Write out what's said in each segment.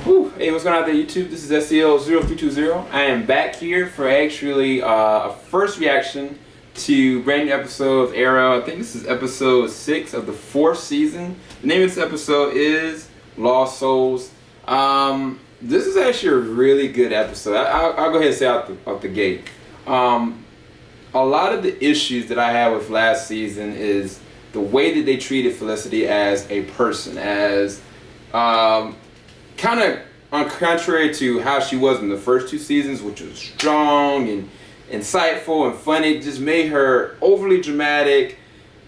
Whew. Hey, what's going on there, YouTube? This is SEL0320. I am back here for actually a first reaction to brand new episode of Arrow. I think this is episode 6 of the 4th season. The name of this episode is Lost Souls. This is actually a really good episode. I'll go ahead and say out the gate. A lot of the issues that I had with last season is the way that they treated Felicity as a person, as kind of on contrary to how she was in the first 2 seasons, which was strong and insightful and funny. It just made her overly dramatic,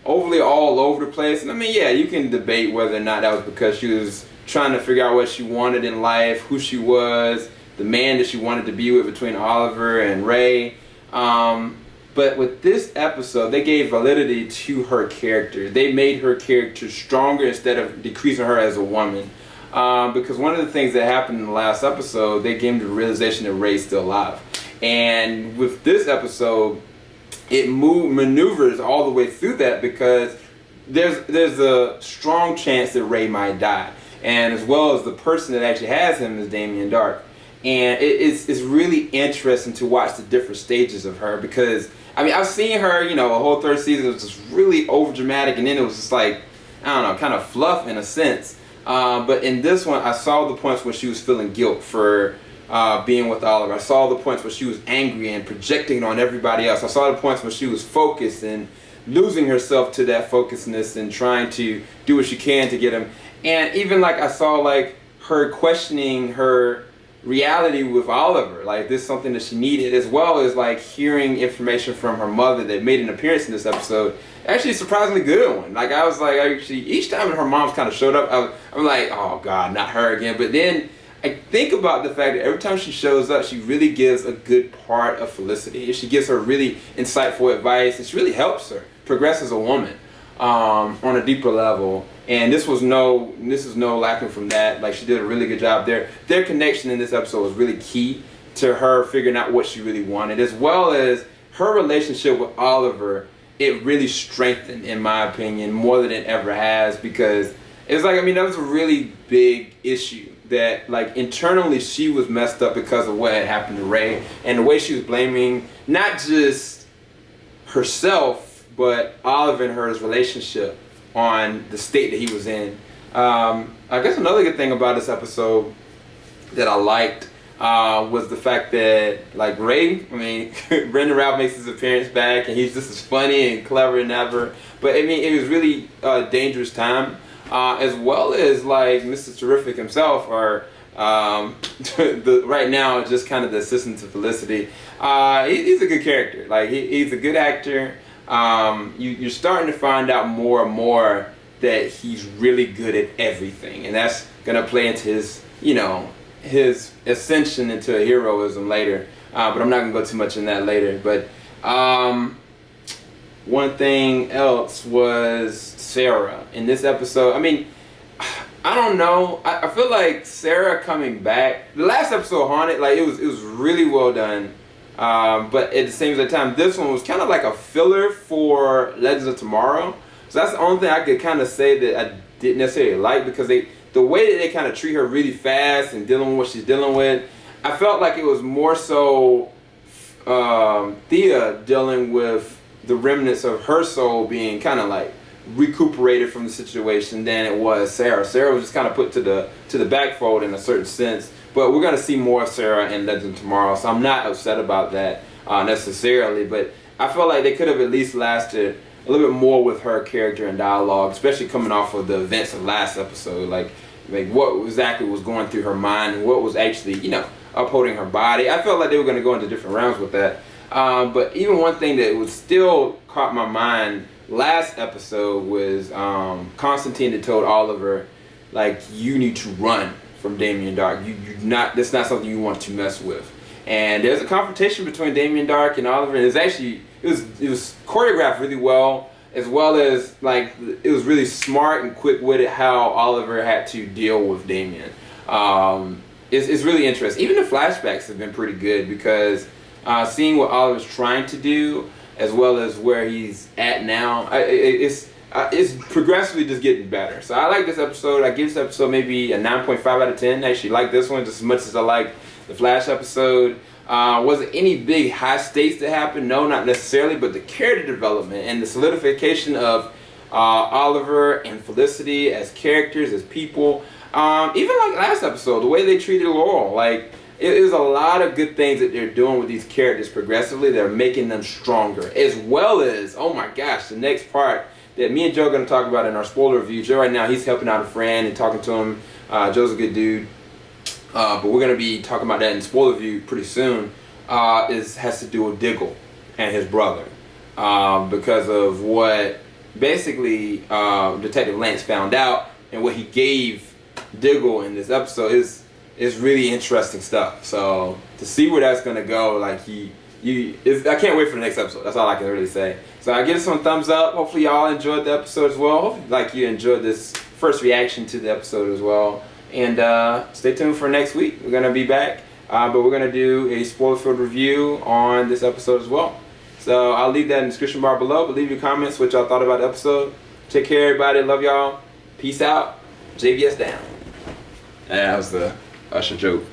overly all over the place. And I mean, yeah, you can debate whether or not that was because she was trying to figure out what she wanted in life, who she was, the man that she wanted to be with between Oliver and Ray. But with this episode, they gave validity to her character. They made her character stronger instead of decreasing her as a woman. Because one of the things that happened in the last episode, they came to the realization that Ray's still alive. And with this episode, it maneuvers all the way through that because there's a strong chance that Ray might die. And as well as the person that actually has him is Damien Darhk. And it's really interesting to watch the different stages of her because, I mean, I've seen her, you know, a whole 3rd season was just really over dramatic, and then it was just like, I don't know, kind of fluff in a sense. But in this one, I saw the points where she was feeling guilt for being with Oliver. I saw the points where she was angry and projecting on everybody else. I saw the points where she was focused and losing herself to that focusedness and trying to do what she can to get him. And even like I saw like her questioning her reality with Oliver, like this is something that she needed, as well as like hearing information from her mother that made an appearance in this episode. Actually, a surprisingly good one. Like I was like, actually, each time her mom's kind of showed up, I'm like, oh God, not her again. But then I think about the fact that every time she shows up, she really gives a good part of Felicity. She gives her really insightful advice, and she really helps her progress as a woman on a deeper level. And this is no lacking from that. Like she did a really good job there. Their connection in this episode was really key to her figuring out what she really wanted, as well as her relationship with Oliver. It really strengthened, in my opinion, more than it ever has, because it's like, I mean, that was a really big issue that like internally she was messed up because of what had happened to Ray, and the way she was blaming not just herself but Oliver and her's relationship on the state that he was in. I guess another good thing about this episode that I liked was the fact that, like, Ray, I mean, Brendan Routh makes his appearance back, and he's just as funny and clever as ever. But I mean, it was really a dangerous time, as well as like Mr. Terrific himself, or right now just kind of the assistant to Felicity. He's a good character. Like he's a good actor. You're starting to find out more and more that he's really good at everything, and that's gonna play into his, you know, his ascension into a heroism later. But I'm not gonna go too much in that later. But one thing else was Sarah in this episode. I mean, I don't know. I feel like Sarah coming back. The last episode, Haunted, like it was really well done. But at the same time, this one was kind of like a filler for Legends of Tomorrow. So that's the only thing I could kind of say that I didn't necessarily like, because the way that they kind of treat her really fast and dealing with what she's dealing with, I felt like it was more so Thea dealing with the remnants of her soul being kind of like recuperated from the situation than it was Sarah. Sarah was just kind of put to the backfold in a certain sense. But we're gonna see more of Sarah in Legend Tomorrow, so I'm not upset about that necessarily. But I felt like they could have at least lasted a little bit more with her character and dialogue, especially coming off of the events of last episode. Like what exactly was going through her mind and what was actually, you know, upholding her body. I felt like they were gonna go into different rounds with that. But even one thing that was still caught my mind last episode was Constantine that told Oliver, like, you need to run from Damien Darhk. That's not something you want to mess with. And there's a confrontation between Damien Darhk and Oliver, and it was choreographed really well as like it was really smart and quick-witted how Oliver had to deal with Damien. It's really interesting. Even the flashbacks have been pretty good, because seeing what Oliver's trying to do as well as where he's at now, I it's progressively just getting better. So I like this episode. I give this episode maybe a 9.5 out of 10. I actually like this one just as much as I like the Flash episode. Wasn't any big high stakes that happened? No, not necessarily, but the character development and the solidification of Oliver and Felicity as characters, as people. Even like last episode, the way they treated Laurel, like it is a lot of good things that they're doing with these characters progressively. They're making them stronger, as well as, oh my gosh, the next part that me and Joe are going to talk about in our spoiler review. Joe right now, he's helping out a friend and talking to him. Joe's a good dude. But we're going to be talking about that in spoiler review pretty soon. Has to do with Diggle and his brother. Because of what basically Detective Lance found out and what he gave Diggle in this episode is really interesting stuff. So to see where that's going to go, like I can't wait for the next episode. That's all I can really say. So I give this one a thumbs up. Hopefully y'all enjoyed the episode as well. Hopefully like you enjoyed this first reaction to the episode as well. And stay tuned for next week. We're going to be back. But we're going to do a spoiler-filled review on this episode as well. So I'll leave that in the description bar below. But leave your comments what y'all thought about the episode. Take care everybody. Love y'all. Peace out. JBS down. That was the Usher joke.